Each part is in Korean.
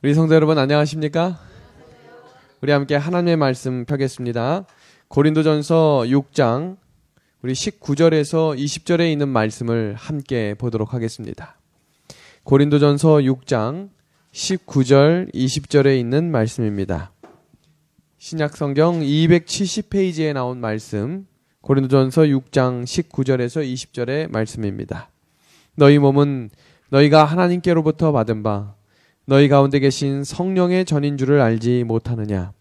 우리 성도 여러분 안녕하십니까? 우리 함께 하나님의 말씀 펴겠습니다. 고린도전서 6장 우리 19절에서 20절에 있는 말씀을 함께 보도록 하겠습니다. 고린도전서 6장 19절 20절에 있는 말씀입니다. 신약성경 270페이지에 나온 말씀, 고린도전서 6장 19절에서 20절의 말씀입니다. 너희 몸은 너희가 하나님께로부터 받은 바 너희 가운데 계신 성령의 전인 줄을 알지 못하느냐.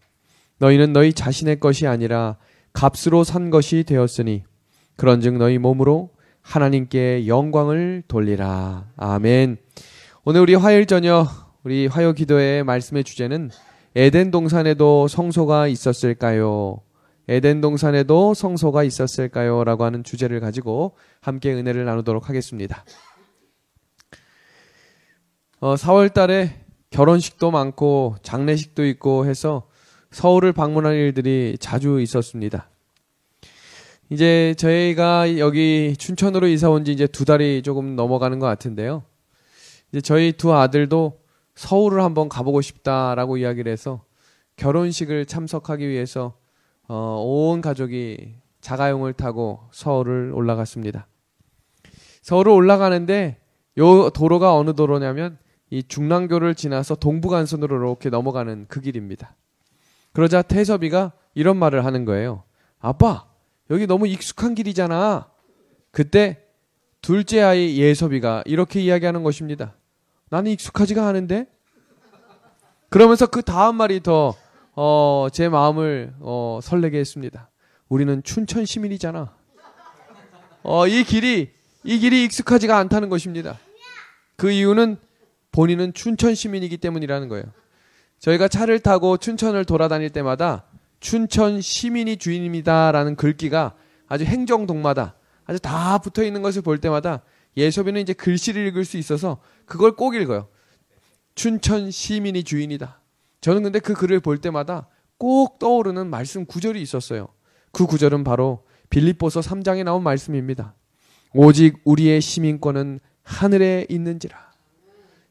너희는 너희 자신의 것이 아니라 값으로 산 것이 되었으니 그런즉 너희 몸으로 하나님께 영광을 돌리라. 아멘. 오늘 우리 화요일 저녁 우리 화요 기도의 말씀의 주제는 에덴 동산에도 성소가 있었을까요? 에덴 동산에도 성소가 있었을까요? 라고 하는 주제를 가지고 함께 은혜를 나누도록 하겠습니다. 4월 달에 결혼식도 많고 장례식도 있고 해서 서울을 방문하는 일들이 자주 있었습니다. 이제 저희가 여기 춘천으로 이사 온 지 이제 2달이 조금 넘어가는 것 같은데요. 이제 저희 두 아들도 서울을 한번 가보고 싶다라고 이야기를 해서 결혼식을 참석하기 위해서 온 가족이 자가용을 타고 서울을 올라갔습니다. 서울을 올라가는데 요 도로가 어느 도로냐면 이 중랑교를 지나서 동부간선으로 이렇게 넘어가는 그 길입니다. 그러자 태섭이가 이런 말을 하는 거예요. 아빠, 여기 너무 익숙한 길이잖아. 그때 둘째 아이 예섭이가 이렇게 이야기하는 것입니다. 나는 익숙하지가 않은데? 그러면서 그 다음 말이 더 제 마음을 설레게 했습니다. 우리는 춘천 시민이잖아. 이 길이 익숙하지가 않다는 것입니다. 그 이유는 본인은 춘천 시민이기 때문이라는 거예요. 저희가 차를 타고 춘천을 돌아다닐 때마다 춘천 시민이 주인입니다라는 글귀가 아주 행정동마다 아주 다 붙어 있는 것을 볼 때마다 예섭이는 이제 글씨를 읽을 수 있어서 그걸 꼭 읽어요. 춘천 시민이 주인이다. 저는 근데 그 글을 볼 때마다 꼭 떠오르는 말씀 구절이 있었어요. 그 구절은 바로 빌립보서 3장에 나온 말씀입니다. 오직 우리의 시민권은 하늘에 있는지라.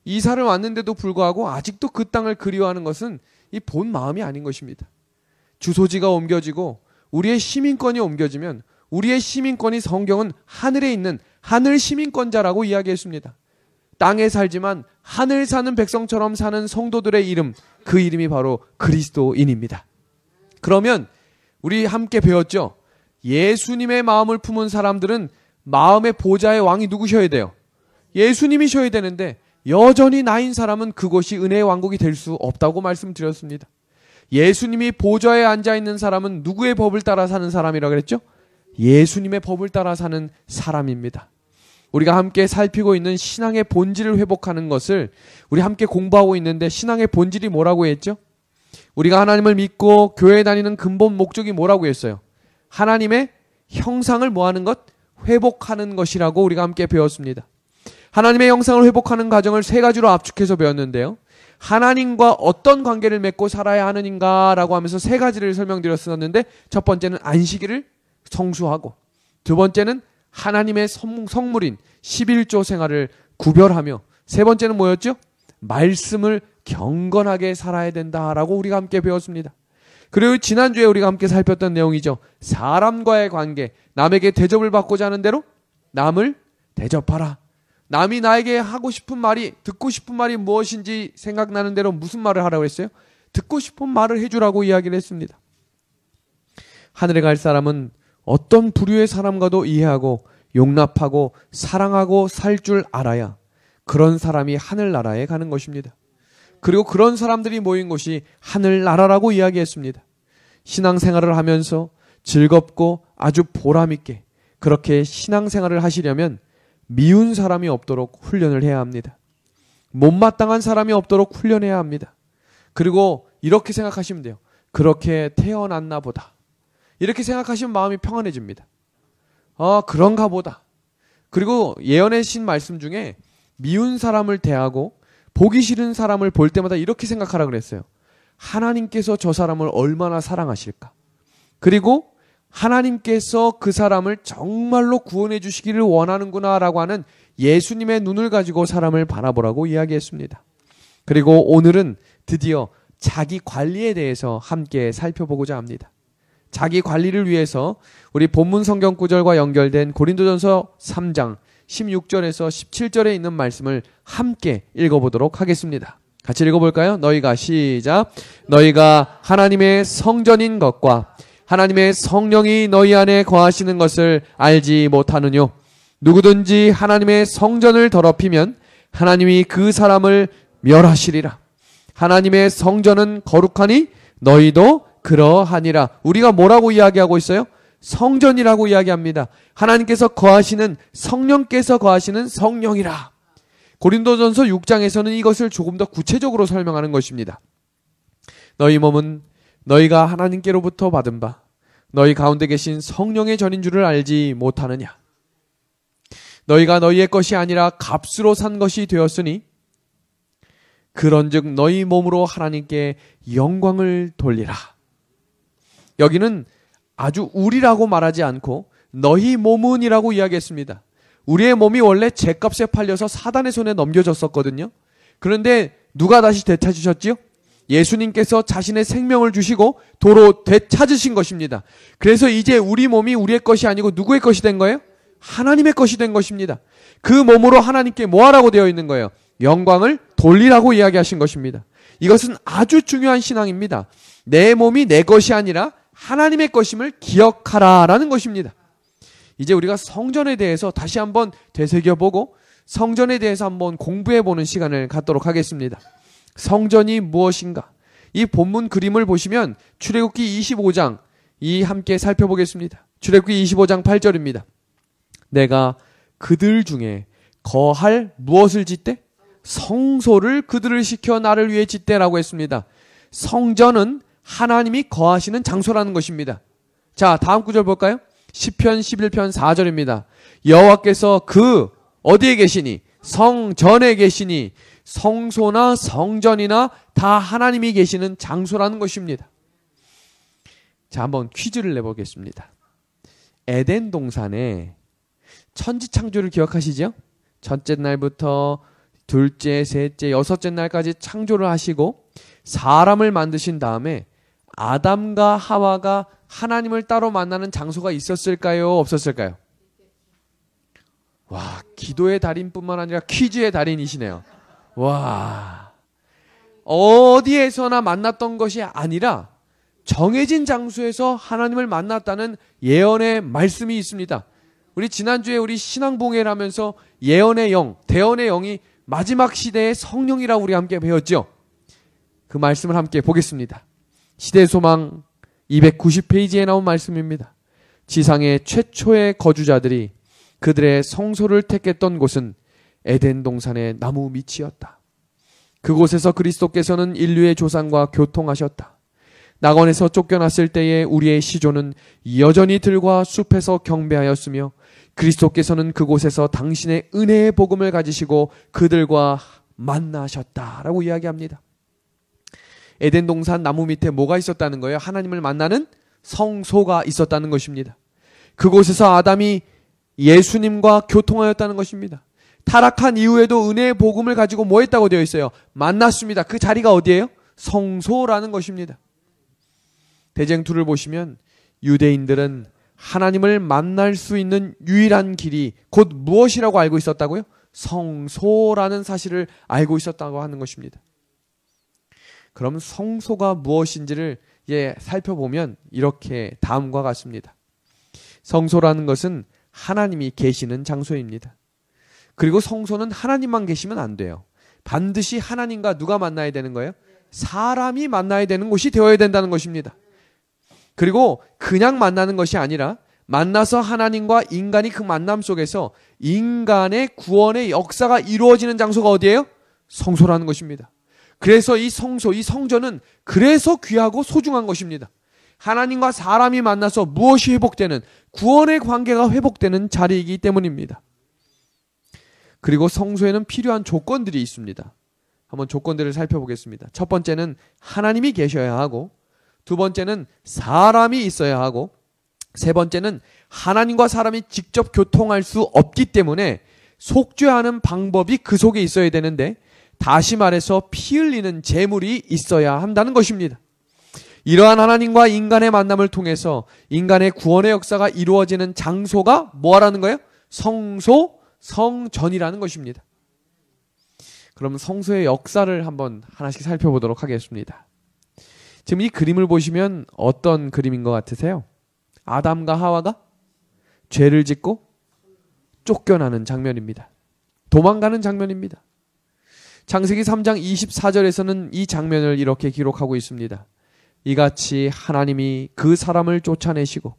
이사를 왔는데도 불구하고 아직도 그 땅을 그리워하는 것은 이 본 마음이 아닌 것입니다. 주소지가 옮겨지고 우리의 시민권이 옮겨지면 우리의 시민권이 성경은 하늘에 있는 하늘 시민권자라고 이야기했습니다. 땅에 살지만 하늘 사는 백성처럼 사는 성도들의 이름, 그 이름이 바로 그리스도인입니다. 그러면 우리 함께 배웠죠? 예수님의 마음을 품은 사람들은 마음의 보좌의 왕이 누구셔야 돼요? 예수님이셔야 되는데 여전히 나인 사람은 그곳이 은혜의 왕국이 될 수 없다고 말씀드렸습니다. 예수님이 보좌에 앉아있는 사람은 누구의 법을 따라 사는 사람이라고 그랬죠? 예수님의 법을 따라 사는 사람입니다. 우리가 함께 살피고 있는 신앙의 본질을 회복하는 것을 우리 함께 공부하고 있는데 신앙의 본질이 뭐라고 했죠? 우리가 하나님을 믿고 교회에 다니는 근본 목적이 뭐라고 했어요? 하나님의 형상을 뭐하는 것? 회복하는 것이라고 우리가 함께 배웠습니다. 하나님의 형상을 회복하는 과정을 3가지로 압축해서 배웠는데요. 하나님과 어떤 관계를 맺고 살아야 하느냐라고 하면서 3가지를 설명드렸었는데 첫 번째는 안식일을 성수하고 두 번째는 하나님의 성물인 11조 생활을 구별하며 세 번째는 뭐였죠? 말씀을 경건하게 살아야 된다라고 우리가 함께 배웠습니다. 그리고 지난주에 우리가 함께 살폈던 내용이죠. 사람과의 관계, 남에게 대접을 받고자 하는 대로 남을 대접하라. 남이 나에게 하고 싶은 말이, 듣고 싶은 말이 무엇인지 생각나는 대로 무슨 말을 하라고 했어요? 듣고 싶은 말을 해주라고 이야기를 했습니다. 하늘에 갈 사람은 어떤 부류의 사람과도 이해하고 용납하고 사랑하고 살 줄 알아야 그런 사람이 하늘나라에 가는 것입니다. 그리고 그런 사람들이 모인 곳이 하늘나라라고 이야기했습니다. 신앙생활을 하면서 즐겁고 아주 보람있게 그렇게 신앙생활을 하시려면 미운 사람이 없도록 훈련을 해야 합니다. 못마땅한 사람이 없도록 훈련해야 합니다. 그리고 이렇게 생각하시면 돼요. 그렇게 태어났나 보다. 이렇게 생각하시면 마음이 평안해집니다. 그런가 보다. 그리고 예언의 신 말씀 중에 미운 사람을 대하고 보기 싫은 사람을 볼 때마다 이렇게 생각하라 그랬어요. 하나님께서 저 사람을 얼마나 사랑하실까? 그리고 하나님께서 그 사람을 정말로 구원해 주시기를 원하는구나 라고 하는 예수님의 눈을 가지고 사람을 바라보라고 이야기했습니다. 그리고 오늘은 드디어 자기 관리에 대해서 함께 살펴보고자 합니다. 자기 관리를 위해서 우리 본문 성경 구절과 연결된 고린도전서 3장 16절에서 17절에 있는 말씀을 함께 읽어보도록 하겠습니다. 같이 읽어볼까요? 너희가 시작. 너희가 하나님의 성전인 것과 하나님의 성령이 너희 안에 거하시는 것을 알지 못하느뇨. 누구든지 하나님의 성전을 더럽히면 하나님이 그 사람을 멸하시리라. 하나님의 성전은 거룩하니 너희도 그러하니라. 우리가 뭐라고 이야기하고 있어요? 성전이라고 이야기합니다. 하나님께서 거하시는, 성령께서 거하시는 성령이라. 고린도전서 6장에서는 이것을 조금 더 구체적으로 설명하는 것입니다. 너희 몸은 너희가 하나님께로부터 받은 바 너희 가운데 계신 성령의 전인 줄을 알지 못하느냐. 너희가 너희의 것이 아니라 값으로 산 것이 되었으니 그런즉 너희 몸으로 하나님께 영광을 돌리라. 여기는 아주 우리라고 말하지 않고 너희 몸은이라고 이야기했습니다. 우리의 몸이 원래 죗값에 팔려서 사단의 손에 넘겨졌었거든요. 그런데 누가 다시 되찾으셨지요? 예수님께서 자신의 생명을 주시고 도로 되찾으신 것입니다. 그래서 이제 우리 몸이 우리의 것이 아니고 누구의 것이 된 거예요? 하나님의 것이 된 것입니다. 그 몸으로 하나님께 뭐 하라고 되어 있는 거예요? 영광을 돌리라고 이야기하신 것입니다. 이것은 아주 중요한 신앙입니다. 내 몸이 내 것이 아니라 하나님의 것임을 기억하라라는 것입니다. 이제 우리가 성전에 대해서 다시 한번 되새겨보고 성전에 대해서 한번 공부해보는 시간을 갖도록 하겠습니다. 성전이 무엇인가? 이 본문 그림을 보시면 출애굽기 25장 함께 살펴보겠습니다. 출애굽기 25장 8절입니다. 내가 그들 중에 거할 무엇을 짓대? 성소를 그들을 시켜 나를 위해 짓대라고 했습니다. 성전은 하나님이 거하시는 장소라는 것입니다. 자, 다음 구절 볼까요? 시편 11편 4절입니다. 여호와께서 그 어디에 계시니? 성전에 계시니. 성소나 성전이나 다 하나님이 계시는 장소라는 것입니다. 자, 한번 퀴즈를 내보겠습니다. 에덴 동산에 천지창조를 기억하시죠? 첫째 날부터 둘째, 셋째, 여섯째 날까지 창조를 하시고 사람을 만드신 다음에 아담과 하와가 하나님을 따로 만나는 장소가 있었을까요? 없었을까요? 와, 기도의 달인뿐만 아니라 퀴즈의 달인이시네요. 와, 어디에서나 만났던 것이 아니라 정해진 장소에서 하나님을 만났다는 예언의 말씀이 있습니다. 우리 지난주에 우리 신앙봉회를 하면서 예언의 영, 대언의 영이 마지막 시대의 성령이라고 우리 함께 배웠죠. 그 말씀을 함께 보겠습니다. 시대소망 290페이지에 나온 말씀입니다. 지상의 최초의 거주자들이 그들의 성소를 택했던 곳은 에덴 동산의 나무 밑이었다. 그곳에서 그리스도께서는 인류의 조상과 교통하셨다. 낙원에서 쫓겨났을 때에 우리의 시조는 여전히 들과 숲에서 경배하였으며 그리스도께서는 그곳에서 당신의 은혜의 복음을 가지시고 그들과 만나셨다라고 이야기합니다. 에덴 동산 나무 밑에 뭐가 있었다는 거예요? 하나님을 만나는 성소가 있었다는 것입니다. 그곳에서 아담이 예수님과 교통하였다는 것입니다. 타락한 이후에도 은혜의 복음을 가지고 뭐 했다고 되어 있어요? 만났습니다. 그 자리가 어디예요? 성소라는 것입니다. 대쟁투를 보시면 유대인들은 하나님을 만날 수 있는 유일한 길이 곧 무엇이라고 알고 있었다고요? 성소라는 사실을 알고 있었다고 하는 것입니다. 그럼 성소가 무엇인지를 살펴보면 이렇게 다음과 같습니다. 성소라는 것은 하나님이 계시는 장소입니다. 그리고 성소는 하나님만 계시면 안 돼요. 반드시 하나님과 누가 만나야 되는 거예요? 사람이 만나야 되는 곳이 되어야 된다는 것입니다. 그리고 그냥 만나는 것이 아니라 만나서 하나님과 인간이 그 만남 속에서 인간의 구원의 역사가 이루어지는 장소가 어디예요? 성소라는 것입니다. 그래서 이 성소, 이 성전은 그래서 귀하고 소중한 것입니다. 하나님과 사람이 만나서 무엇이 회복되는, 구원의 관계가 회복되는 자리이기 때문입니다. 그리고 성소에는 필요한 조건들이 있습니다. 한번 조건들을 살펴보겠습니다. 첫 번째는 하나님이 계셔야 하고, 두 번째는 사람이 있어야 하고, 세 번째는 하나님과 사람이 직접 교통할 수 없기 때문에 속죄하는 방법이 그 속에 있어야 되는데, 다시 말해서 피 흘리는 제물이 있어야 한다는 것입니다. 이러한 하나님과 인간의 만남을 통해서 인간의 구원의 역사가 이루어지는 장소가 뭐라는 거예요? 성소, 성전이라는 것입니다. 그럼 성소의 역사를 한번 하나씩 살펴보도록 하겠습니다. 지금 이 그림을 보시면 어떤 그림인 것 같으세요? 아담과 하와가 죄를 짓고 쫓겨나는 장면입니다. 도망가는 장면입니다. 창세기 3장 24절에서는 이 장면을 이렇게 기록하고 있습니다. 이같이 하나님이 그 사람을 쫓아내시고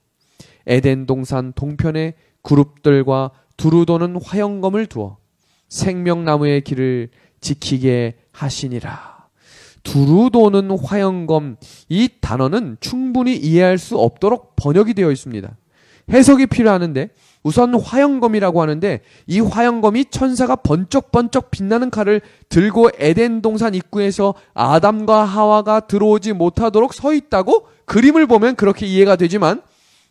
에덴 동산 동편에 그룹들과 두루 도는 화영검을 두어 생명나무의 길을 지키게 하시니라. 두루 도는 화영검, 이 단어는 충분히 이해할 수 없도록 번역이 되어 있습니다. 해석이 필요하는데 우선 화영검이라고 하는데 이 화영검이 천사가 번쩍번쩍 빛나는 칼을 들고 에덴 동산 입구에서 아담과 하와가 들어오지 못하도록 서 있다고 그림을 보면 그렇게 이해가 되지만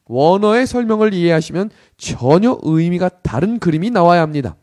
원어의 설명을 이해하시면 전혀 의미가 다른 그림이 나와야 합니다.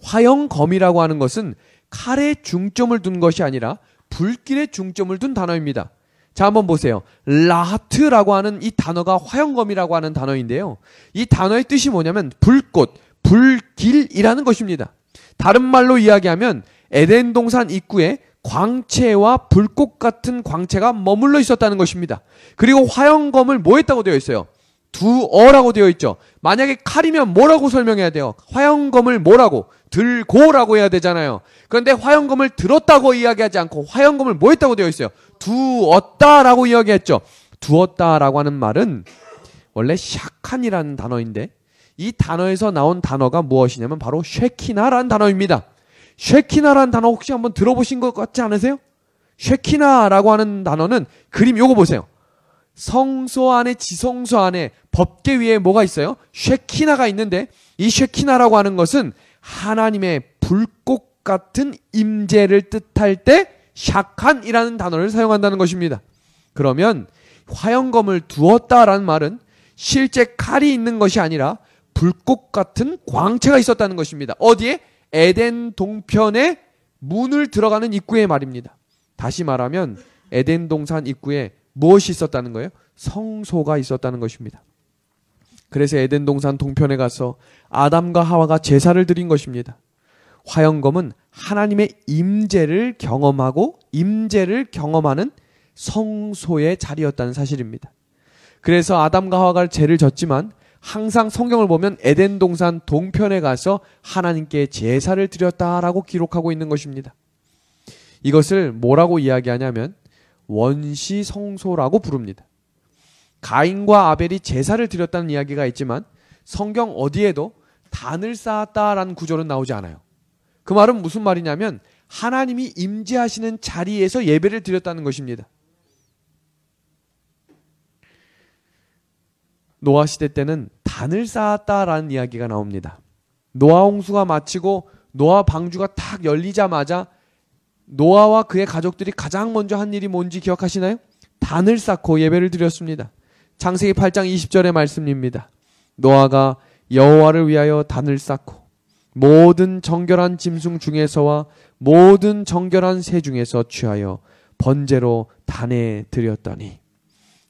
화영검이라고 하는 것은 칼에 중점을 둔 것이 아니라 불길에 중점을 둔 단어입니다. 자, 한번 보세요. 라하트라고 하는 이 단어가 화영검이라고 하는 단어인데요. 이 단어의 뜻이 뭐냐면 불꽃, 불길이라는 것입니다. 다른 말로 이야기하면 에덴 동산 입구에 광채와 불꽃 같은 광채가 머물러 있었다는 것입니다. 그리고 화영검을 뭐 했다고 되어 있어요? 두어라고 되어 있죠. 만약에 칼이면 뭐라고 설명해야 돼요? 화영검을 뭐라고? 들고라고 해야 되잖아요. 그런데 화영검을 들었다고 이야기하지 않고 화영검을 뭐 했다고 되어 있어요? 두었다라고 이야기했죠. 두었다라고 하는 말은 원래 샤칸이라는 단어인데 이 단어에서 나온 단어가 무엇이냐면 바로 쉐키나라는 단어입니다. 쉐키나라는 단어 혹시 한번 들어보신 것 같지 않으세요? 쉐키나라고 하는 단어는 그림 요거 보세요. 성소 안에 지성소 안에 법궤 위에 뭐가 있어요? 쉐키나가 있는데 이 쉐키나라고 하는 것은 하나님의 불꽃 같은 임재를 뜻할 때 샤칸이라는 단어를 사용한다는 것입니다. 그러면 화영검을 두었다라는 말은 실제 칼이 있는 것이 아니라 불꽃 같은 광채가 있었다는 것입니다. 어디에? 에덴 동편에 문을 들어가는 입구의 말입니다. 다시 말하면 에덴 동산 입구에 무엇이 있었다는 거예요? 성소가 있었다는 것입니다. 그래서 에덴 동산 동편에 가서 아담과 하와가 제사를 드린 것입니다. 화영검은 하나님의 임재를 경험하고 임재를 경험하는 성소의 자리였다는 사실입니다. 그래서 아담과 하와가 죄를 졌지만 항상 성경을 보면 에덴 동산 동편에 가서 하나님께 제사를 드렸다라고 기록하고 있는 것입니다. 이것을 뭐라고 이야기하냐면 원시 성소라고 부릅니다. 가인과 아벨이 제사를 드렸다는 이야기가 있지만 성경 어디에도 단을 쌓았다라는 구절은 나오지 않아요. 그 말은 무슨 말이냐면 하나님이 임재하시는 자리에서 예배를 드렸다는 것입니다. 노아 시대 때는 단을 쌓았다라는 이야기가 나옵니다. 노아 홍수가 마치고 노아 방주가 탁 열리자마자 노아와 그의 가족들이 가장 먼저 한 일이 뭔지 기억하시나요? 단을 쌓고 예배를 드렸습니다. 창세기 8장 20절의 말씀입니다. 노아가 여호와를 위하여 단을 쌓고 모든 정결한 짐승 중에서와 모든 정결한 새 중에서 취하여 번제로 단에 드렸더니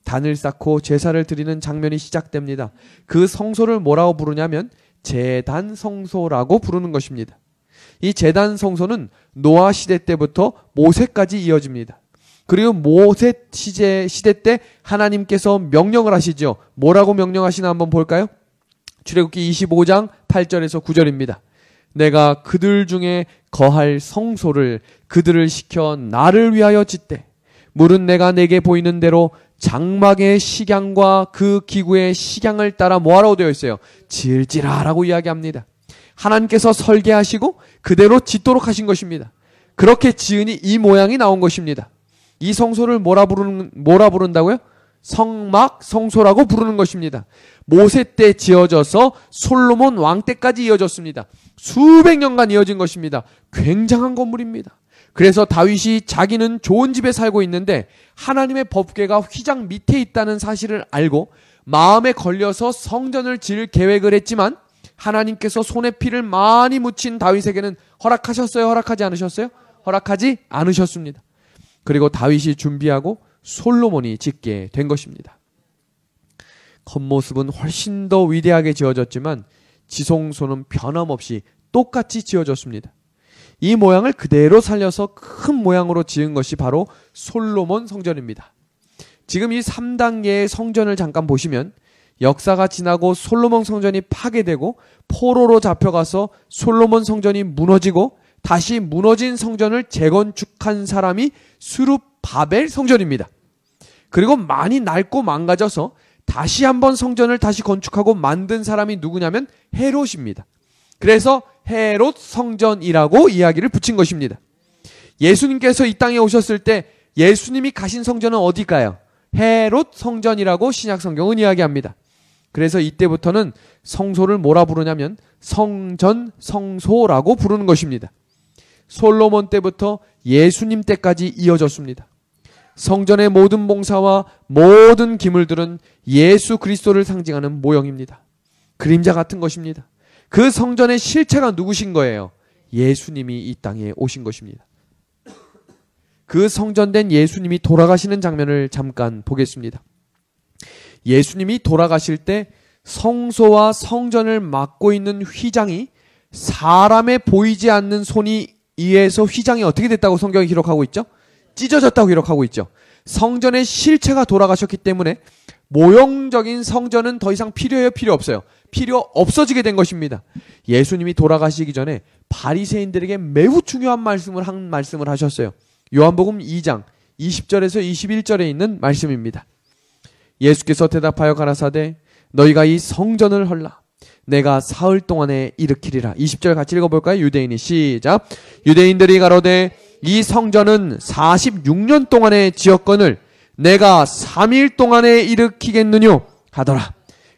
단을 쌓고 제사를 드리는 장면이 시작됩니다. 그 성소를 뭐라고 부르냐면 제단 성소라고 부르는 것입니다. 이 제단 성소는 노아 시대 때부터 모세까지 이어집니다. 그리고 모세 시대 때 하나님께서 명령을 하시죠. 뭐라고 명령하시나 한번 볼까요? 출애굽기 25장 8절에서 9절입니다. 내가 그들 중에 거할 성소를 그들을 시켜 나를 위하여 짓되 물은 내가 내게 보이는 대로 장막의 식양과 그 기구의 식양을 따라 뭐하라고 되어 있어요? 지을지라라고 이야기합니다. 하나님께서 설계하시고 그대로 짓도록 하신 것입니다. 그렇게 지으니 이 모양이 나온 것입니다. 이 성소를 뭐라 부른다고요? 성막 성소라고 부르는 것입니다. 모세 때 지어져서 솔로몬 왕 때까지 이어졌습니다. 수백 년간 이어진 것입니다. 굉장한 건물입니다. 그래서 다윗이 자기는 좋은 집에 살고 있는데 하나님의 법궤가 휘장 밑에 있다는 사실을 알고 마음에 걸려서 성전을 지을 계획을 했지만 하나님께서 손에 피를 많이 묻힌 다윗에게는 허락하셨어요? 허락하지 않으셨어요? 허락하지 않으셨습니다. 그리고 다윗이 준비하고 솔로몬이 짓게 된 것입니다. 겉모습은 훨씬 더 위대하게 지어졌지만 지성소는 변함없이 똑같이 지어졌습니다. 이 모양을 그대로 살려서 큰 모양으로 지은 것이 바로 솔로몬 성전입니다. 지금 이 3단계의 성전을 잠깐 보시면 역사가 지나고 솔로몬 성전이 파괴되고 포로로 잡혀가서 솔로몬 성전이 무너지고 다시 무너진 성전을 재건축한 사람이 스룹바벨 성전입니다. 그리고 많이 낡고 망가져서 다시 한번 성전을 다시 건축하고 만든 사람이 누구냐면 헤롯입니다. 그래서 헤롯 성전이라고 이야기를 붙인 것입니다. 예수님께서 이 땅에 오셨을 때 예수님이 가신 성전은 어디일까요? 헤롯 성전이라고 신약 성경은 이야기합니다. 그래서 이때부터는 성소를 뭐라 부르냐면 성전, 성소라고 부르는 것입니다. 솔로몬 때부터 예수님 때까지 이어졌습니다. 성전의 모든 봉사와 모든 기물들은 예수 그리스도를 상징하는 모형입니다. 그림자 같은 것입니다. 그 성전의 실체가 누구신 거예요? 예수님이 이 땅에 오신 것입니다. 그 성전된 예수님이 돌아가시는 장면을 잠깐 보겠습니다. 예수님이 돌아가실 때 성소와 성전을 막고 있는 휘장이 사람의 보이지 않는 손이 의해서 휘장이 어떻게 됐다고 성경이 기록하고 있죠? 찢어졌다고 기록하고 있죠. 성전의 실체가 돌아가셨기 때문에 모형적인 성전은 더 이상 필요해요? 필요 없어요? 필요 없어지게 된 것입니다. 예수님이 돌아가시기 전에 바리새인들에게 매우 중요한 말씀을 하셨어요. 요한복음 2장 20절에서 21절에 있는 말씀입니다. 예수께서 대답하여 가라사대 너희가 이 성전을 헐라 내가 사흘 동안에 일으키리라. 20절 같이 읽어볼까요? 유대인이 시작. 유대인들이 가로되 이 성전은 46년 동안에 지었거늘 내가 3일 동안에 일으키겠느뇨 하더라.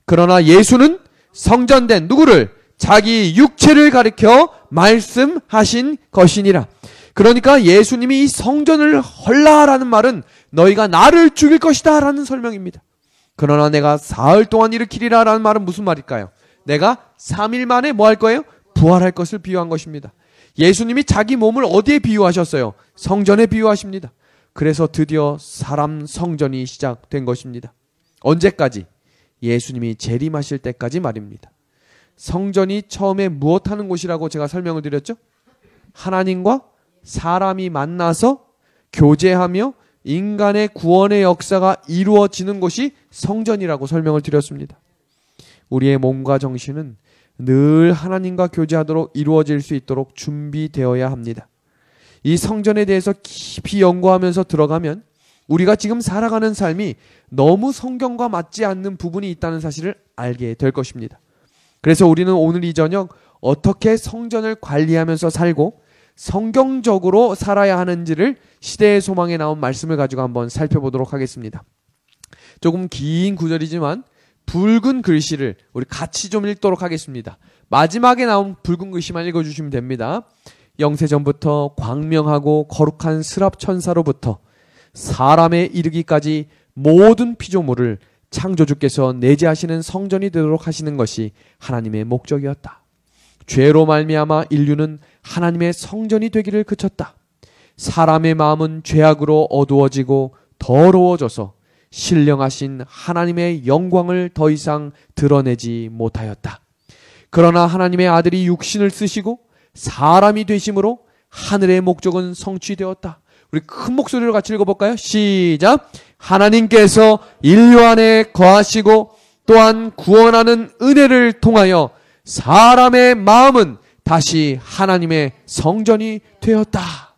그러나 예수는 성전된 누구를? 자기 육체를 가리켜 말씀하신 것이니라. 그러니까 예수님이 이 성전을 헐라라는 말은 너희가 나를 죽일 것이다 라는 설명입니다. 그러나 내가 사흘 동안 일으키리라 라는 말은 무슨 말일까요? 내가 3일 만에 뭐 할 거예요? 부활할 것을 비유한 것입니다. 예수님이 자기 몸을 어디에 비유하셨어요? 성전에 비유하십니다. 그래서 드디어 사람 성전이 시작된 것입니다. 언제까지? 예수님이 재림하실 때까지 말입니다. 성전이 처음에 무엇 하는 곳이라고 제가 설명을 드렸죠? 하나님과 사람이 만나서 교제하며 인간의 구원의 역사가 이루어지는 곳이 성전이라고 설명을 드렸습니다. 우리의 몸과 정신은 늘 하나님과 교제하도록 이루어질 수 있도록 준비되어야 합니다. 이 성전에 대해서 깊이 연구하면서 들어가면 우리가 지금 살아가는 삶이 너무 성경과 맞지 않는 부분이 있다는 사실을 알게 될 것입니다. 그래서 우리는 오늘 이 저녁 어떻게 성전을 관리하면서 살고 성경적으로 살아야 하는지를 시대의 소망에 나온 말씀을 가지고 한번 살펴보도록 하겠습니다. 조금 긴 구절이지만 붉은 글씨를 우리 같이 좀 읽도록 하겠습니다. 마지막에 나온 붉은 글씨만 읽어주시면 됩니다. 영세전부터 광명하고 거룩한 스랍 천사로부터 사람에 이르기까지 모든 피조물을 창조주께서 내재하시는 성전이 되도록 하시는 것이 하나님의 목적이었다. 죄로 말미암아 인류는 하나님의 성전이 되기를 그쳤다. 사람의 마음은 죄악으로 어두워지고 더러워져서 신령하신 하나님의 영광을 더 이상 드러내지 못하였다. 그러나 하나님의 아들이 육신을 쓰시고 사람이 되심으로 하늘의 목적은 성취되었다. 우리 큰 목소리로 같이 읽어볼까요? 시작. 하나님께서 인류 안에 거하시고 또한 구원하는 은혜를 통하여 사람의 마음은 다시 하나님의 성전이 되었다.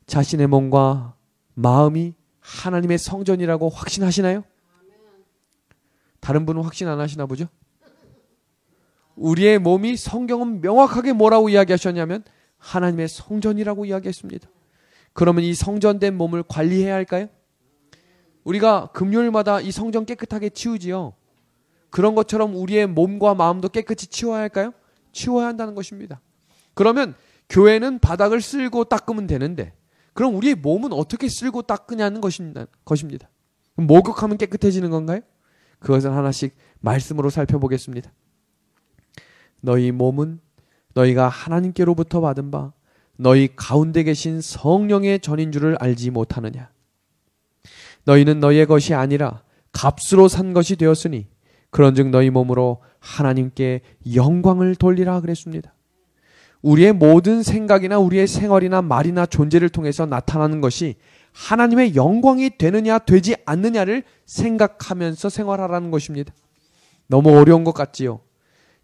자신의 몸과 마음이 하나님의 성전이라고 확신하시나요? 다른 분은 확신 안 하시나 보죠? 우리의 몸이 성경은 명확하게 뭐라고 이야기하셨냐면 하나님의 성전이라고 이야기했습니다. 그러면 이 성전된 몸을 관리해야 할까요? 우리가 금요일마다 이 성전 깨끗하게 치우지요. 그런 것처럼 우리의 몸과 마음도 깨끗이 치워야 할까요? 치워야 한다는 것입니다. 그러면 교회는 바닥을 쓸고 닦으면 되는데 그럼 우리의 몸은 어떻게 쓸고 닦느냐는 것입니다. 목욕하면 깨끗해지는 건가요? 그것을 하나씩 말씀으로 살펴보겠습니다. 너희 몸은 너희가 하나님께로부터 받은 바 너희 가운데 계신 성령의 전인 줄을 알지 못하느냐. 너희는 너희의 것이 아니라 값으로 산 것이 되었으니 그런즉 너희 몸으로 하나님께 영광을 돌리라 그랬습니다. 우리의 모든 생각이나 우리의 생활이나 말이나 존재를 통해서 나타나는 것이 하나님의 영광이 되느냐 되지 않느냐를 생각하면서 생활하라는 것입니다. 너무 어려운 것 같지요?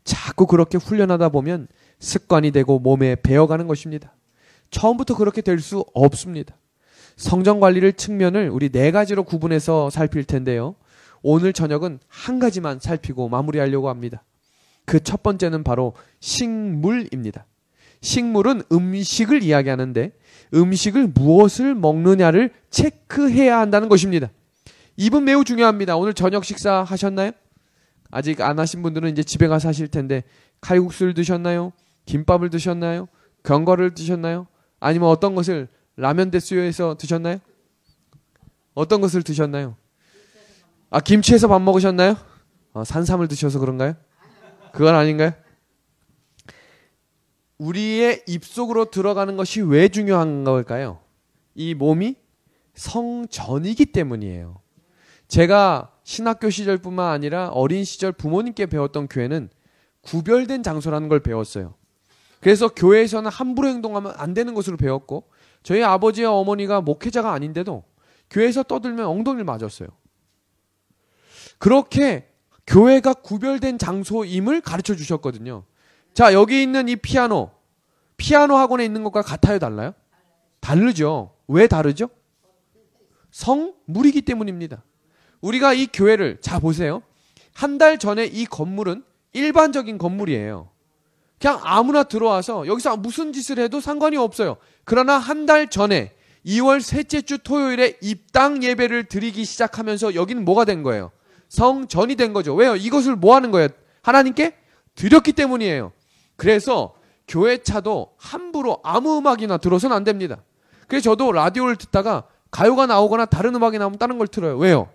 자꾸 그렇게 훈련하다 보면 습관이 되고 몸에 배어가는 것입니다. 처음부터 그렇게 될 수 없습니다. 성전 관리를 측면을 우리 4가지로 구분해서 살필 텐데요. 오늘 저녁은 한 가지만 살피고 마무리하려고 합니다. 그 첫 번째는 바로 식물입니다. 식물은 음식을 이야기하는데 음식을 무엇을 먹느냐를 체크해야 한다는 것입니다. 입은 매우 중요합니다. 오늘 저녁 식사 하셨나요? 아직 안 하신 분들은 이제 집에 가서 하실 텐데 칼국수를 드셨나요? 김밥을 드셨나요? 견과를 드셨나요? 아니면 어떤 것을 라면 대수요에서 드셨나요? 어떤 것을 드셨나요? 아, 김치에서 밥 먹으셨나요? 산삼을 드셔서 그런가요? 그건 아닌가요? 우리의 입속으로 들어가는 것이 왜 중요한 걸까요? 이 몸이 성전이기 때문이에요. 제가 신학교 시절뿐만 아니라 어린 시절 부모님께 배웠던 교회는 구별된 장소라는 걸 배웠어요. 그래서 교회에서는 함부로 행동하면 안 되는 것으로 배웠고 저희 아버지와 어머니가 목회자가 아닌데도 교회에서 떠들면 엉덩이를 맞았어요. 그렇게 교회가 구별된 장소임을 가르쳐 주셨거든요. 자, 여기 있는 이 피아노 학원에 있는 것과 같아요, 달라요? 다르죠. 왜 다르죠? 성물이기 때문입니다. 우리가 이 교회를, 자 보세요. 한 달 전에 이 건물은 일반적인 건물이에요. 그냥 아무나 들어와서 여기서 무슨 짓을 해도 상관이 없어요. 그러나 한 달 전에 2월 셋째 주 토요일에 입당 예배를 드리기 시작하면서 여기는 뭐가 된 거예요? 성전이 된 거죠. 왜요? 이것을 뭐 하는 거예요? 하나님께 드렸기 때문이에요. 그래서 교회 차도 함부로 아무 음악이나 들어서는 안 됩니다. 그래서 저도 라디오를 듣다가 가요가 나오거나 다른 음악이 나오면 다른 걸 틀어요. 왜요?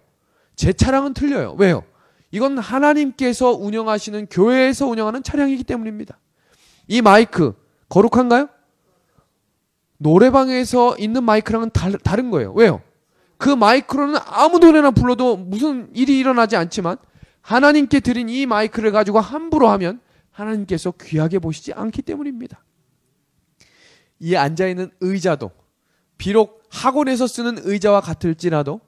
제 차량은 틀려요. 왜요? 이건 하나님께서 운영하시는 교회에서 운영하는 차량이기 때문입니다. 이 마이크 거룩한가요? 노래방에서 있는 마이크랑은 다른 거예요. 왜요? 그 마이크로는 아무 노래나 불러도 무슨 일이 일어나지 않지만 하나님께 드린 이 마이크를 가지고 함부로 하면 하나님께서 귀하게 보시지 않기 때문입니다. 이 앉아있는 의자도 비록 학원에서 쓰는 의자와 같을지라도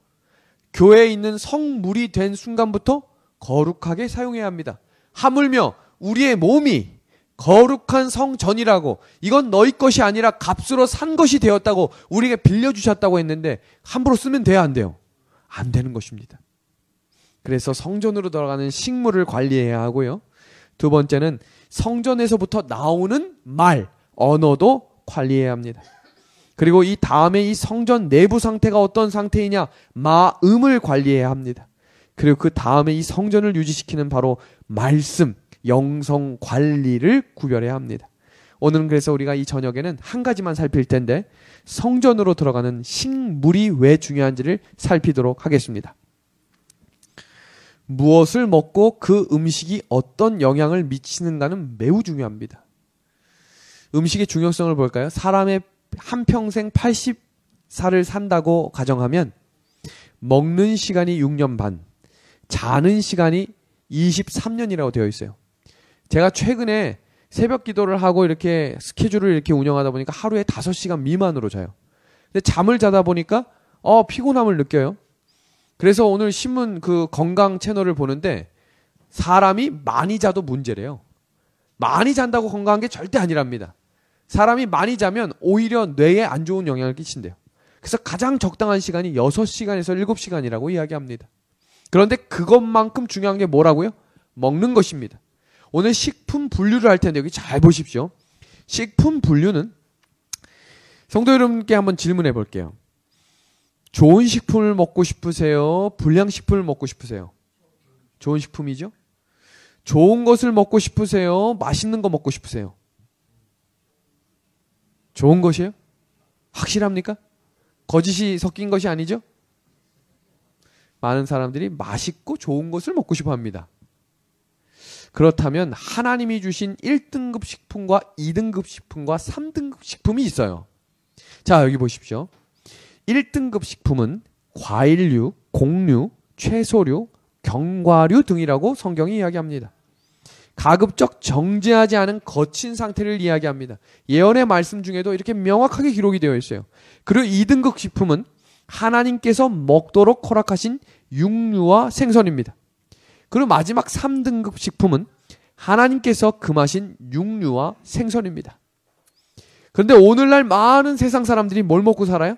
교회에 있는 성물이 된 순간부터 거룩하게 사용해야 합니다. 하물며 우리의 몸이 거룩한 성전이라고 이건 너희 것이 아니라 값으로 산 것이 되었다고 우리에게 빌려주셨다고 했는데 함부로 쓰면 돼야 안 돼요? 안 되는 것입니다. 그래서 성전으로 들어가는 식물을 관리해야 하고요. 두 번째는 성전에서부터 나오는 말, 언어도 관리해야 합니다. 그리고 이 다음에 이 성전 내부 상태가 어떤 상태이냐? 마음을 관리해야 합니다. 그리고 그 다음에 이 성전을 유지시키는 바로 말씀, 영성 관리를 구별해야 합니다. 오늘은 그래서 우리가 이 저녁에는 한 가지만 살필 텐데 성전으로 들어가는 식물이 왜 중요한지를 살피도록 하겠습니다. 무엇을 먹고 그 음식이 어떤 영향을 미치는가는 매우 중요합니다. 음식의 중요성을 볼까요? 사람의 한평생 80살을 산다고 가정하면 먹는 시간이 6년 반, 자는 시간이 23년이라고 되어 있어요. 제가 최근에 새벽 기도를 하고 이렇게 스케줄을 이렇게 운영하다 보니까 하루에 5시간 미만으로 자요. 근데 잠을 자다 보니까 피곤함을 느껴요. 그래서 오늘 신문 그 건강 채널을 보는데 사람이 많이 자도 문제래요. 많이 잔다고 건강한 게 절대 아니랍니다. 사람이 많이 자면 오히려 뇌에 안 좋은 영향을 끼친대요. 그래서 가장 적당한 시간이 6시간에서 7시간이라고 이야기합니다. 그런데 그것만큼 중요한 게 뭐라고요? 먹는 것입니다. 오늘 식품 분류를 할 텐데 여기 잘 보십시오. 식품 분류는 성도 여러분께 한번 질문해 볼게요. 좋은 식품을 먹고 싶으세요? 불량식품을 먹고 싶으세요? 좋은 식품이죠? 좋은 것을 먹고 싶으세요? 맛있는 거 먹고 싶으세요? 좋은 것이에요? 확실합니까? 거짓이 섞인 것이 아니죠? 많은 사람들이 맛있고 좋은 것을 먹고 싶어 합니다. 그렇다면 하나님이 주신 1등급 식품과 2등급 식품과 3등급 식품이 있어요. 자, 여기 보십시오. 1등급 식품은 과일류, 곡류, 채소류, 견과류 등이라고 성경이 이야기합니다. 가급적 정제하지 않은 거친 상태를 이야기합니다. 예언의 말씀 중에도 이렇게 명확하게 기록이 되어 있어요. 그리고 2등급 식품은 하나님께서 먹도록 허락하신 육류와 생선입니다. 그리고 마지막 3등급 식품은 하나님께서 금하신 육류와 생선입니다. 그런데 오늘날 많은 세상 사람들이 뭘 먹고 살아요?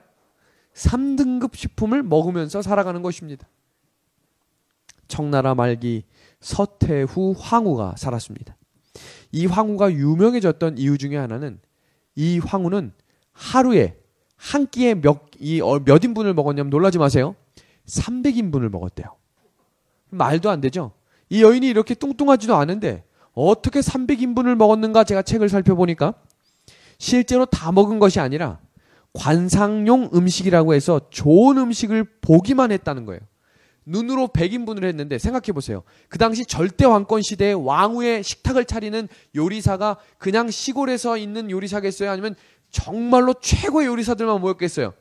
3등급 식품을 먹으면서 살아가는 것입니다. 청나라 말기 서태후 황후가 살았습니다. 이 황후가 유명해졌던 이유 중에 하나는 이 황후는 하루에 한 끼에 몇 인분을 먹었냐면 놀라지 마세요. 300인분을 먹었대요. 말도 안 되죠. 이 여인이 이렇게 뚱뚱하지도 않은데 어떻게 300인분을 먹었는가 제가 책을 살펴보니까 실제로 다 먹은 것이 아니라 관상용 음식이라고 해서 좋은 음식을 보기만 했다는 거예요. 눈으로 100인분을 했는데 생각해 보세요. 그 당시 절대 왕권 시대에 왕후의 식탁을 차리는 요리사가 그냥 시골에서 있는 요리사겠어요? 아니면 정말로 최고의 요리사들만 모였겠어요?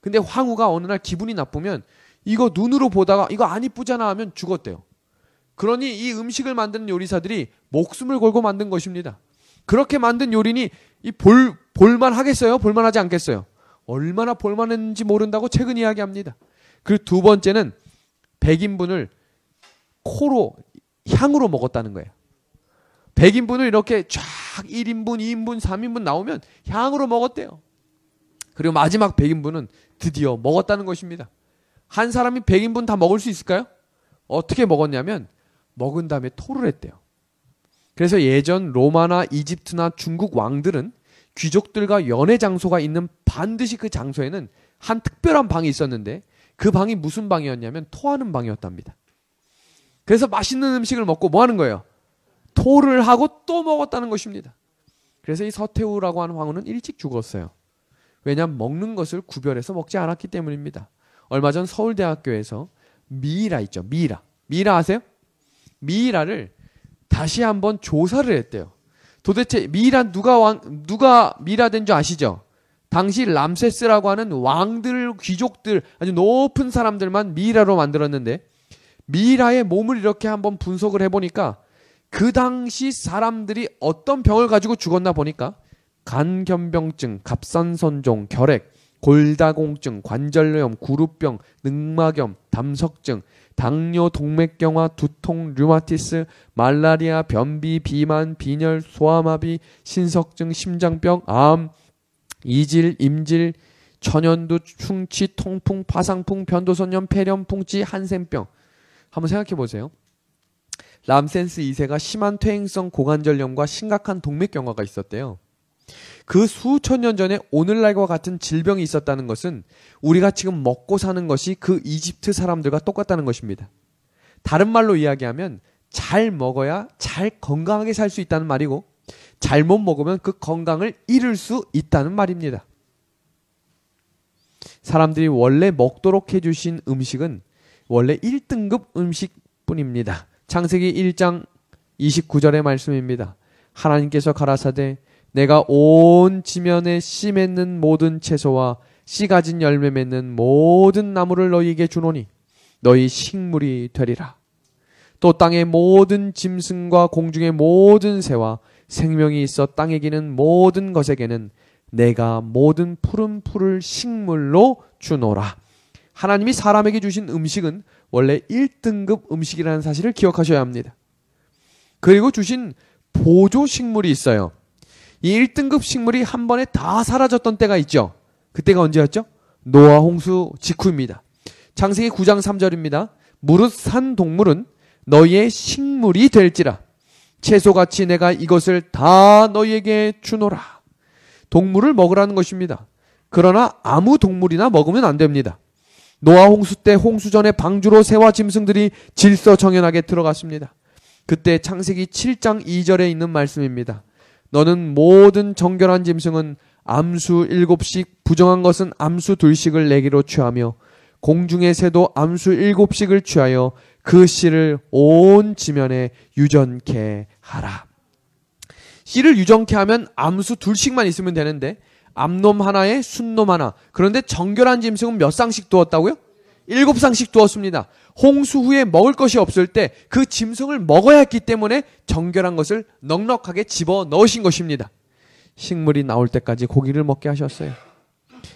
근데 황후가 어느 날 기분이 나쁘면 이거 눈으로 보다가 이거 안 이쁘잖아 하면 죽었대요. 그러니 이 음식을 만드는 요리사들이 목숨을 걸고 만든 것입니다. 그렇게 만든 요리니 이 볼만 하겠어요? 볼만하지 않겠어요? 얼마나 볼만했는지 모른다고 책은 이야기합니다. 그리고 두 번째는 100인분을 코로 향으로 먹었다는 거예요. 100인분을 이렇게 쫙 1인분, 2인분, 3인분 나오면 향으로 먹었대요. 그리고 마지막 100인분은 드디어 먹었다는 것입니다. 한 사람이 100인분 다 먹을 수 있을까요? 어떻게 먹었냐면 먹은 다음에 토를 했대요. 그래서 예전 로마나 이집트나 중국 왕들은 귀족들과 연애 장소가 있는 반드시 그 장소에는 한 특별한 방이 있었는데 그 방이 무슨 방이었냐면 토하는 방이었답니다. 그래서 맛있는 음식을 먹고 뭐 하는 거예요? 토를 하고 또 먹었다는 것입니다. 그래서 이 서태후라고 하는 황후는 일찍 죽었어요. 왜냐하면 먹는 것을 구별해서 먹지 않았기 때문입니다. 얼마 전 서울대학교에서 미이라 있죠. 미이라 아세요? 미이라를 다시 한번 조사를 했대요. 도대체 미이라 누가 미이라 된 줄 아시죠? 당시 람세스라고 하는 왕들, 귀족들, 아주 높은 사람들만 미이라로 만들었는데 미이라의 몸을 이렇게 한번 분석을 해보니까 그 당시 사람들이 어떤 병을 가지고 죽었나 보니까 간견병증, 갑상선종, 결핵, 골다공증, 관절염, 구루병, 늑막염, 담석증, 당뇨, 동맥경화, 두통, 류마티스, 말라리아, 변비, 비만, 빈혈, 소아마비, 신석증, 심장병, 암, 이질, 임질, 천연두, 충치, 통풍, 파상풍, 변도선염, 폐렴, 풍치, 한센병. 한번 생각해 보세요. 람세스 2세가 심한 퇴행성 고관절염과 심각한 동맥경화가 있었대요. 그 수천 년 전에 오늘날과 같은 질병이 있었다는 것은 우리가 지금 먹고 사는 것이 그 이집트 사람들과 똑같다는 것입니다. 다른 말로 이야기하면 잘 먹어야 잘 건강하게 살 수 있다는 말이고 잘못 먹으면 그 건강을 잃을 수 있다는 말입니다. 사람들이 원래 먹도록 해주신 음식은 원래 1등급 음식뿐입니다. 창세기 1장 29절의 말씀입니다. 하나님께서 가라사대 내가 온 지면에 씨 맺는 모든 채소와 씨 가진 열매 맺는 모든 나무를 너희에게 주노니 너희 식물이 되리라. 또 땅의 모든 짐승과 공중의 모든 새와 생명이 있어 땅에 기는 모든 것에게는 내가 모든 푸른 풀을 식물로 주노라. 하나님이 사람에게 주신 음식은 원래 1등급 음식이라는 사실을 기억하셔야 합니다. 그리고 주신 보조 식물이 있어요. 이 1등급 식물이 한 번에 다 사라졌던 때가 있죠. 그때가 언제였죠? 노아 홍수 직후입니다. 창세기 9장 3절입니다. 무릇 산 동물은 너희의 식물이 될지라 채소같이 내가 이것을 다 너희에게 주노라. 동물을 먹으라는 것입니다. 그러나 아무 동물이나 먹으면 안 됩니다. 노아 홍수 때 홍수전에 방주로 새와 짐승들이 질서정연하게 들어갔습니다. 그때 창세기 7장 2절에 있는 말씀입니다. 너는 모든 정결한 짐승은 암수 7씩 부정한 것은 암수 2씩을 내기로 취하며 공중의 새도 암수 7씩을 취하여 그 씨를 온 지면에 유전케 하라. 씨를 유전케 하면 암수 2씩만 있으면 되는데 암놈 하나에 순놈 하나. 그런데 정결한 짐승은 몇 쌍씩 두었다고요? 7쌍씩 두었습니다. 홍수 후에 먹을 것이 없을 때 그 짐승을 먹어야 했기 때문에 정결한 것을 넉넉하게 집어 넣으신 것입니다. 식물이 나올 때까지 고기를 먹게 하셨어요.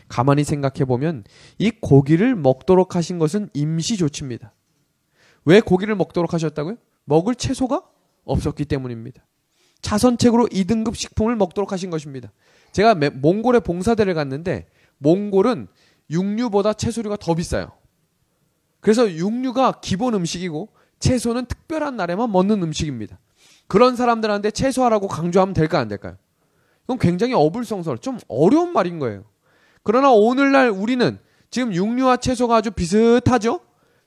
가만히 생각해 보면 이 고기를 먹도록 하신 것은 임시 조치입니다. 왜 고기를 먹도록 하셨다고요? 먹을 채소가 없었기 때문입니다. 차선책으로 2등급 식품을 먹도록 하신 것입니다. 제가 몽골에 봉사대를 갔는데 몽골은 육류보다 채소류가 더 비싸요. 그래서 육류가 기본 음식이고 채소는 특별한 날에만 먹는 음식입니다. 그런 사람들한테 채소하라고 강조하면 될까 안 될까요? 이건 굉장히 어불성설, 좀 어려운 말인 거예요. 그러나 오늘날 우리는 지금 육류와 채소가 아주 비슷하죠?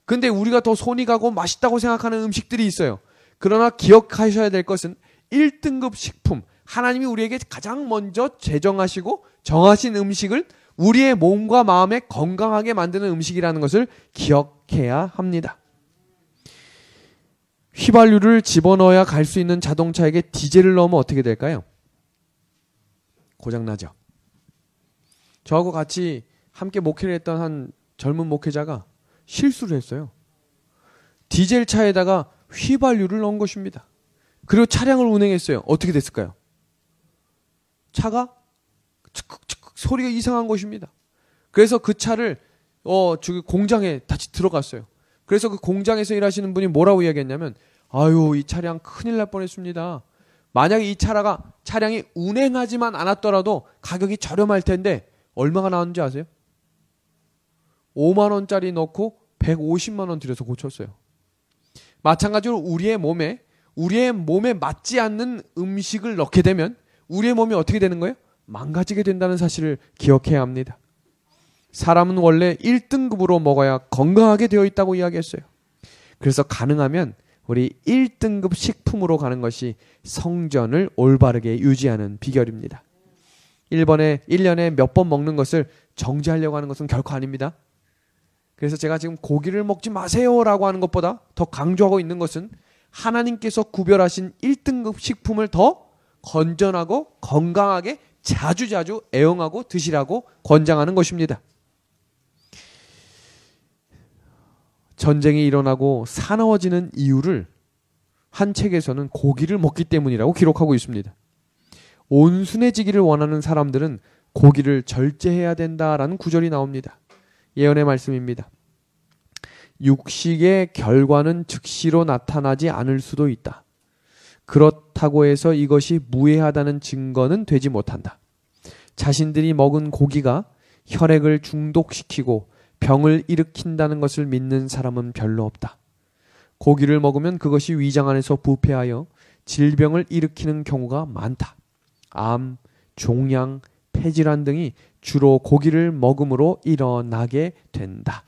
근데 우리가 더 손이 가고 맛있다고 생각하는 음식들이 있어요. 그러나 기억하셔야 될 것은 1등급 식품, 하나님이 우리에게 가장 먼저 제정하시고 정하신 음식을 우리의 몸과 마음에 건강하게 만드는 음식이라는 것을 기억해야 합니다. 휘발유를 집어넣어야 갈 수 있는 자동차에게 디젤을 넣으면 어떻게 될까요? 고장나죠. 저하고 같이 함께 목회를 했던 한 젊은 목회자가 실수를 했어요. 디젤 차에다가 휘발유를 넣은 것입니다. 그리고 차량을 운행했어요. 어떻게 됐을까요? 차가 츠크츠크 소리가 이상한 것입니다. 그래서 그 차를 저기 공장에 다시 들어갔어요. 그래서 그 공장에서 일하시는 분이 뭐라고 이야기했냐면, 아유, 이 차량 큰일 날 뻔했습니다. 만약에 이 차량이 운행하지만 않았더라도 가격이 저렴할 텐데 얼마가 나왔는지 아세요? 5만 원짜리 넣고 150만 원 들여서 고쳤어요. 마찬가지로 우리의 몸에 맞지 않는 음식을 넣게 되면 우리의 몸이 어떻게 되는 거예요? 망가지게 된다는 사실을 기억해야 합니다. 사람은 원래 1등급으로 먹어야 건강하게 되어 있다고 이야기했어요. 그래서 가능하면 우리 1등급 식품으로 가는 것이 성전을 올바르게 유지하는 비결입니다. 1년에 몇 번 먹는 것을 정지하려고 하는 것은 결코 아닙니다. 그래서 제가 지금 고기를 먹지 마세요라고 하는 것보다 더 강조하고 있는 것은 하나님께서 구별하신 1등급 식품을 더 건전하고 건강하게 자주자주 애용하고 드시라고 권장하는 것입니다. 전쟁이 일어나고 사나워지는 이유를 한 책에서는 고기를 먹기 때문이라고 기록하고 있습니다. 온순해지기를 원하는 사람들은 고기를 절제해야 된다라는 구절이 나옵니다. 예언의 말씀입니다. 육식의 결과는 즉시로 나타나지 않을 수도 있다. 그렇다고 해서 이것이 무해하다는 증거는 되지 못한다. 자신들이 먹은 고기가 혈액을 중독시키고 병을 일으킨다는 것을 믿는 사람은 별로 없다. 고기를 먹으면 그것이 위장 안에서 부패하여 질병을 일으키는 경우가 많다. 암, 종양, 폐질환 등이 주로 고기를 먹음으로 일어나게 된다.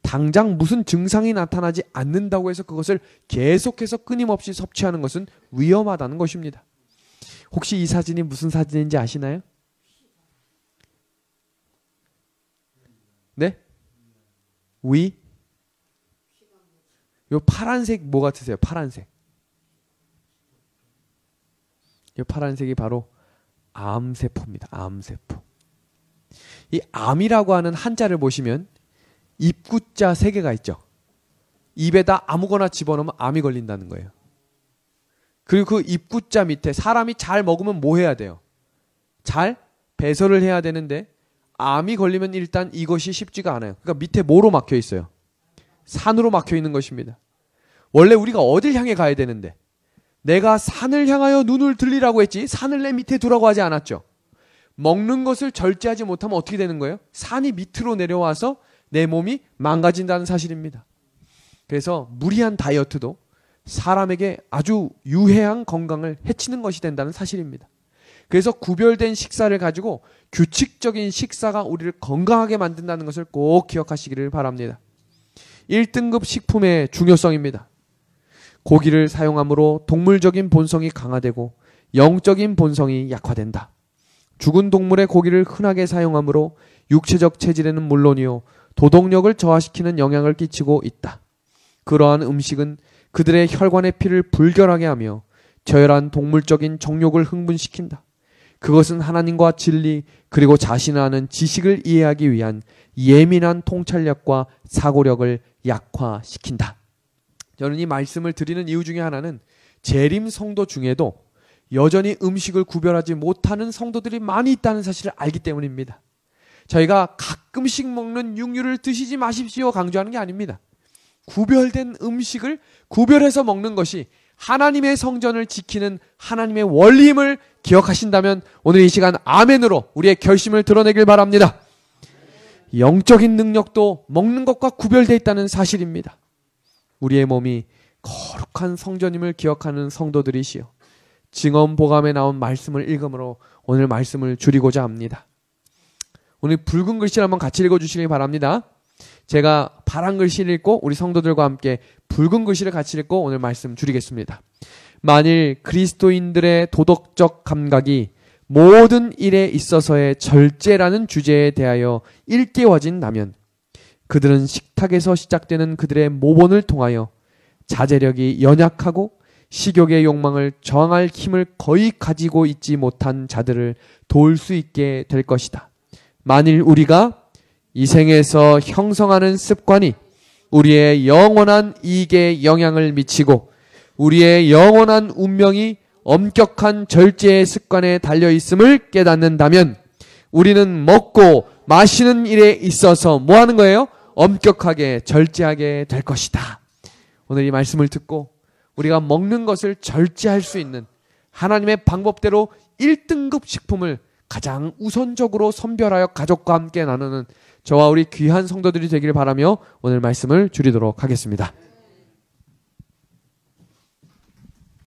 당장 무슨 증상이 나타나지 않는다고 해서 그것을 계속해서 끊임없이 섭취하는 것은 위험하다는 것입니다. 혹시 이 사진이 무슨 사진인지 아시나요? 네? 요 파란색 뭐 같으세요? 파란색. 이 파란색이 바로 암세포입니다. 암세포. 이 암이라고 하는 한자를 보시면 입구자 3개가 있죠. 입에다 아무거나 집어넣으면 암이 걸린다는 거예요. 그리고 그 입구자 밑에 사람이 잘 먹으면 뭐 해야 돼요? 잘 배설을 해야 되는데 암이 걸리면 일단 이것이 쉽지가 않아요. 그러니까 밑에 뭐로 막혀 있어요? 산으로 막혀 있는 것입니다. 원래 우리가 어딜 향해 가야 되는데 내가 산을 향하여 눈을 들리라고 했지 산을 내 밑에 두라고 하지 않았죠. 먹는 것을 절제하지 못하면 어떻게 되는 거예요? 산이 밑으로 내려와서 내 몸이 망가진다는 사실입니다. 그래서 무리한 다이어트도 사람에게 아주 유해한 건강을 해치는 것이 된다는 사실입니다. 그래서 구별된 식사를 가지고 규칙적인 식사가 우리를 건강하게 만든다는 것을 꼭 기억하시기를 바랍니다. 1등급 식품의 중요성입니다. 고기를 사용함으로 동물적인 본성이 강화되고 영적인 본성이 약화된다. 죽은 동물의 고기를 흔하게 사용함으로 육체적 체질에는 물론이요 도덕력을 저하시키는 영향을 끼치고 있다. 그러한 음식은 그들의 혈관의 피를 불결하게 하며 저열한 동물적인 정욕을 흥분시킨다. 그것은 하나님과 진리 그리고 자신을 아는 지식을 이해하기 위한 예민한 통찰력과 사고력을 약화시킨다. 저는 이 말씀을 드리는 이유 중에 하나는 재림 성도 중에도 여전히 음식을 구별하지 못하는 성도들이 많이 있다는 사실을 알기 때문입니다. 저희가 가끔씩 먹는 육류를 드시지 마십시오 강조하는 게 아닙니다. 구별된 음식을 구별해서 먹는 것이 하나님의 성전을 지키는 하나님의 원리임을 기억하신다면 오늘 이 시간 아멘으로 우리의 결심을 드러내길 바랍니다. 영적인 능력도 먹는 것과 구별되어 있다는 사실입니다. 우리의 몸이 거룩한 성전임을 기억하는 성도들이시여 증언보감에 나온 말씀을 읽음으로 오늘 말씀을 줄이고자 합니다. 오늘 붉은 글씨를 한번 같이 읽어주시기 바랍니다. 제가 파란 글씨를 읽고 우리 성도들과 함께 붉은 글씨를 같이 읽고 오늘 말씀 줄이겠습니다. 만일 그리스도인들의 도덕적 감각이 모든 일에 있어서의 절제라는 주제에 대하여 일깨워진다면 그들은 식탁에서 시작되는 그들의 모본을 통하여 자제력이 연약하고 식욕의 욕망을 저항할 힘을 거의 가지고 있지 못한 자들을 도울 수 있게 될 것이다. 만일 우리가 이 생에서 형성하는 습관이 우리의 영원한 이익에 영향을 미치고 우리의 영원한 운명이 엄격한 절제의 습관에 달려있음을 깨닫는다면 우리는 먹고 마시는 일에 있어서 뭐 하는 거예요? 엄격하게 절제하게 될 것이다. 오늘 이 말씀을 듣고 우리가 먹는 것을 절제할 수 있는 하나님의 방법대로 1등급 식품을 가장 우선적으로 선별하여 가족과 함께 나누는 저와 우리 귀한 성도들이 되기를 바라며 오늘 말씀을 줄이도록 하겠습니다.